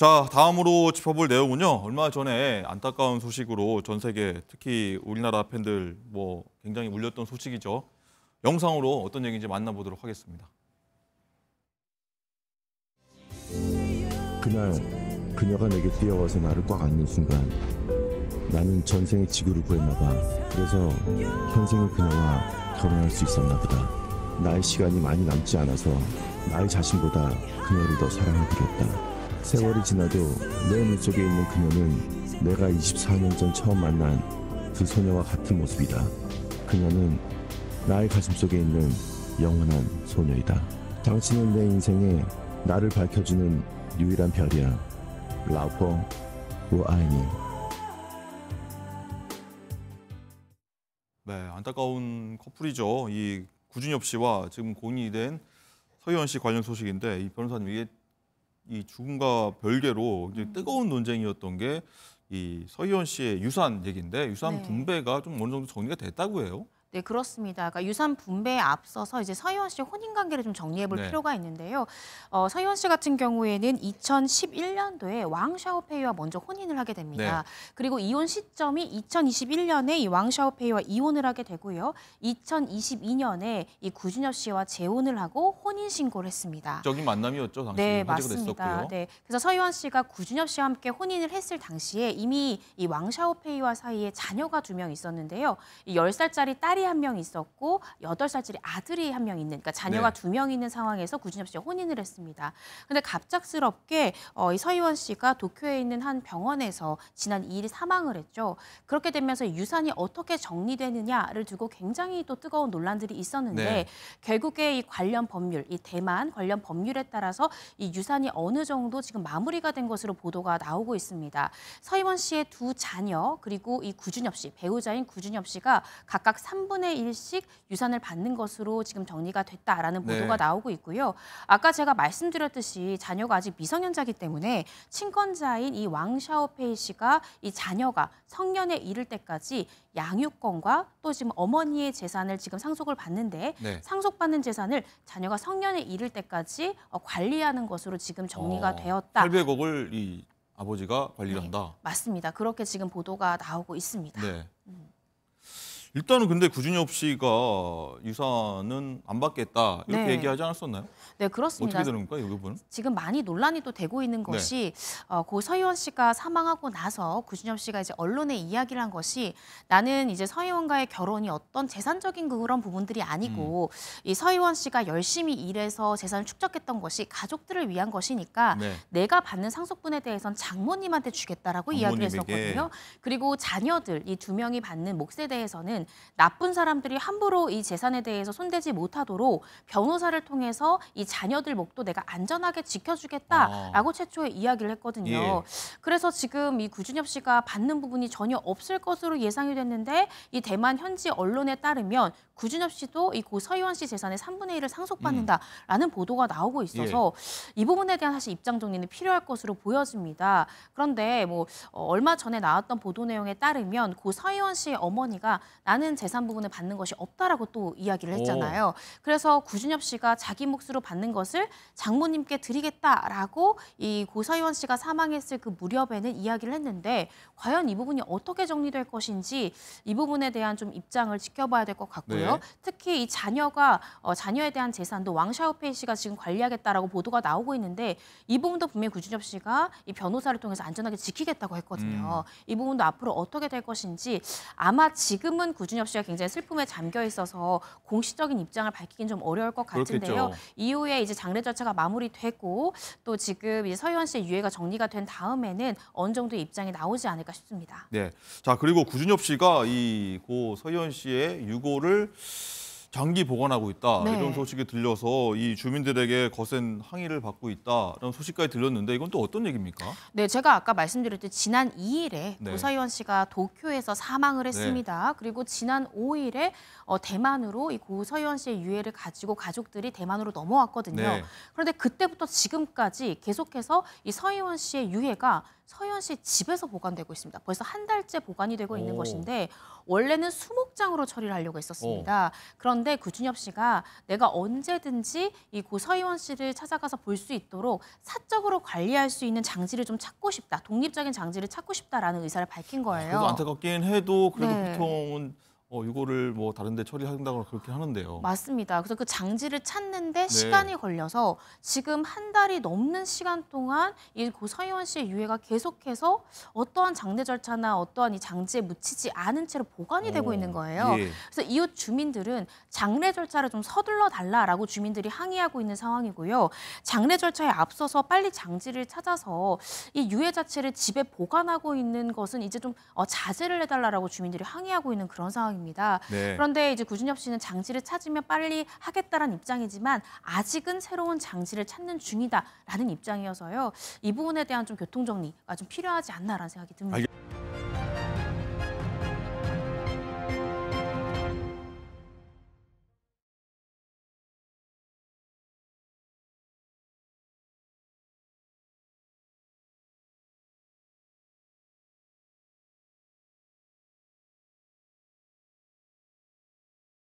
자, 다음으로 짚어볼 내용은요. 얼마 전에 안타까운 소식으로 전 세계, 특히 우리나라 팬들 굉장히 울렸던 소식이죠. 영상으로 어떤 얘기인지 만나보도록 하겠습니다. 그날 그녀가 내게 뛰어와서 나를 꽉 안는 순간 나는 전생에 지구를 구했나 봐. 그래서 현생의 그녀와 결혼할 수 있었나 보다. 나의 시간이 많이 남지 않아서 나의 자신보다 그녀를 더 사랑하기로 했다. 세월이 지나도 내 눈속에 있는 그녀는 내가 24년 전 처음 만난 그 소녀와 같은 모습이다. 그녀는 나의 가슴속에 있는 영원한 소녀이다. 당신은 내 인생에 나를 밝혀주는 유일한 별이야. 라오퍼 우아이니. 네, 안타까운 커플이죠. 이 구준엽 씨와 지금 공인이 된 서희원 씨 관련 소식인데, 이 변호사님, 이게 이 죽음과 별개로 이제 뜨거운 논쟁이었던 게 이 서희원 씨의 유산 얘기인데, 유산 분배가 좀 어느 정도 정리가 됐다고 해요. 네, 그렇습니다. 그러니까 유산 분배에 앞서서 이제 서희원 씨의 혼인 관계를 좀 정리해 볼 필요가 있는데요. 서희원 씨 같은 경우에는 2011년도에 왕 샤오페이와 먼저 혼인을 하게 됩니다. 그리고 이혼 시점이 2021년에 이 왕 샤오페이와 이혼을 하게 되고요. 2022년에 이 구준엽 씨와 재혼을 하고 혼인 신고를 했습니다. 적인 만남이었죠, 당시. 네, 화제가 맞습니다. 됐었고요. 네, 그래서 서희원 씨가 구준엽 씨와 함께 혼인을 했을 당시에 이미 이 왕 샤오페이와 사이에 자녀가 2명 있었는데요. 이 10살짜리 딸이 1명 있었고 8살짜리 아들이 1명 있는, 그러니까 자녀가 2명 있는 상황에서 구준엽 씨와 혼인을 했습니다. 근데 갑작스럽게 이 서희원 씨가 도쿄에 있는 한 병원에서 지난 2일 사망을 했죠. 그렇게 되면서 유산이 어떻게 정리되느냐를 두고 굉장히 또 뜨거운 논란들이 있었는데 결국에 이 관련 법률, 이 대만 관련 법률에 따라서 이 유산이 어느 정도 지금 마무리가 된 것으로 보도가 나오고 있습니다. 서희원 씨의 2 자녀 그리고 이 구준엽 씨, 배우자인 구준엽 씨가 각각 3분의 1씩 유산을 받는 것으로 지금 정리가 됐다라는 보도가 나오고 있고요. 아까 제가 말씀드렸듯이 자녀가 아직 미성년자이기 때문에 친권자인 이 왕 샤오페이 씨가 이 자녀가 성년에 이를 때까지 양육권과 또 지금 어머니의 재산을 지금 상속을 받는데 상속받는 재산을 자녀가 성년에 이를 때까지 관리하는 것으로 지금 정리가 되었다. 800억을 이 아버지가 관리를 한다. 맞습니다. 그렇게 지금 보도가 나오고 있습니다. 일단은 근데 구준엽 씨가 유산은 안 받겠다 이렇게 얘기하지 않았었나요? 네, 그렇습니다. 어떻게 되는 겁니까, 이 부분은? 지금 많이 논란이 또 되고 있는 것이 고 서희원 씨가 사망하고 나서 구준엽 씨가 이제 언론에 이야기를 한 것이 나는 이제 서희원과의 결혼이 어떤 재산적인 그런 부분들이 아니고 이 서희원 씨가 열심히 일해서 재산을 축적했던 것이 가족들을 위한 것이니까 내가 받는 상속분에 대해서는 장모님한테 주겠다라고 이야기를 했었거든요. 그리고 자녀들 이 2명이 받는 몫에 대해서는 나쁜 사람들이 함부로 이 재산에 대해서 손대지 못하도록 변호사를 통해서 이 자녀들 몫도 내가 안전하게 지켜주겠다라고 최초에 이야기를 했거든요. 그래서 지금 이 구준엽 씨가 받는 부분이 전혀 없을 것으로 예상이 됐는데 이 대만 현지 언론에 따르면 구준엽 씨도 이 고 서희원 씨 재산의 3분의 1을 상속받는다라는 보도가 나오고 있어서 이 부분에 대한 사실 입장 정리는 필요할 것으로 보여집니다. 그런데 얼마 전에 나왔던 보도 내용에 따르면 고 서희원 씨의 어머니가 나는 재산 부분을 받는 것이 없다라고 또 이야기를 했잖아요. 그래서 구준엽 씨가 자기 몫으로 받는 것을 장모님께 드리겠다라고 이 고 서희원 씨가 사망했을 그 무렵에는 이야기를 했는데 과연 이 부분이 어떻게 정리될 것인지 이 부분에 대한 좀 입장을 지켜봐야 될 것 같고요. 특히 이 자녀에 대한 재산도 왕 샤오페이 씨가 지금 관리하겠다라고 보도가 나오고 있는데 이 부분도 분명히 구준엽 씨가 이 변호사를 통해서 안전하게 지키겠다고 했거든요. 이 부분도 앞으로 어떻게 될 것인지 아마 지금은 구준엽 씨가 굉장히 슬픔에 잠겨 있어서 공식적인 입장을 밝히긴 좀 어려울 것 같은데요. 이후에 이제 장례 절차가 마무리되고 또 지금 이제 서희원 씨의 유해가 정리가 된 다음에는 어느 정도의 입장이 나오지 않을까 싶습니다. 네. 자, 그리고 구준엽 씨가 이 고 서희원 씨의 유고를 장기 보관하고 있다 이런 소식이 들려서 이 주민들에게 거센 항의를 받고 있다 이런 소식까지 들렸는데 이건 또 어떤 얘기입니까? 네, 제가 아까 말씀드렸듯이 지난 2일에 고 서희원 씨가 도쿄에서 사망을 했습니다. 그리고 지난 5일에 대만으로 이 고 서희원 씨의 유해를 가지고 가족들이 대만으로 넘어왔거든요. 그런데 그때부터 지금까지 계속해서 이 서희원 씨의 유해가 서희원 씨 집에서 보관되고 있습니다. 벌써 한 달째 보관이 되고 있는 오. 것인데 원래는 수목장으로 처리를 하려고 했었습니다. 그런데 구준엽 씨가 내가 언제든지 이 고 서희원 씨를 찾아가서 볼 수 있도록 사적으로 관리할 수 있는 장지를 좀 찾고 싶다. 독립적인 장지를 찾고 싶다라는 의사를 밝힌 거예요. 그래도 안타깝긴 해도 그래도 네. 보통은 이거를 뭐 다른 데 처리한다고 그렇게 하는데요. 맞습니다. 그래서 그 장지를 찾는데 네. 시간이 걸려서 지금 한 달이 넘는 시간 동안 이 고 서희원 씨의 유해가 계속해서 어떠한 장례 절차나 어떠한 이 장지에 묻히지 않은 채로 보관이 되고 있는 거예요. 예. 그래서 이웃 주민들은 장례 절차를 좀 서둘러 달라라고 주민들이 항의하고 있는 상황이고요. 장례 절차에 앞서서 빨리 장지를 찾아서 이 유해 자체를 집에 보관하고 있는 것은 이제 좀 자제를 해달라라고 주민들이 항의하고 있는 그런 상황입니다. 네. 그런데 이제 구준엽 씨는 장지를 찾으면 빨리 하겠다라는 입장이지만 아직은 새로운 장지를 찾는 중이다라는 입장이어서요. 이 부분에 대한 좀 교통 정리가 좀 필요하지 않나라는 생각이 듭니다.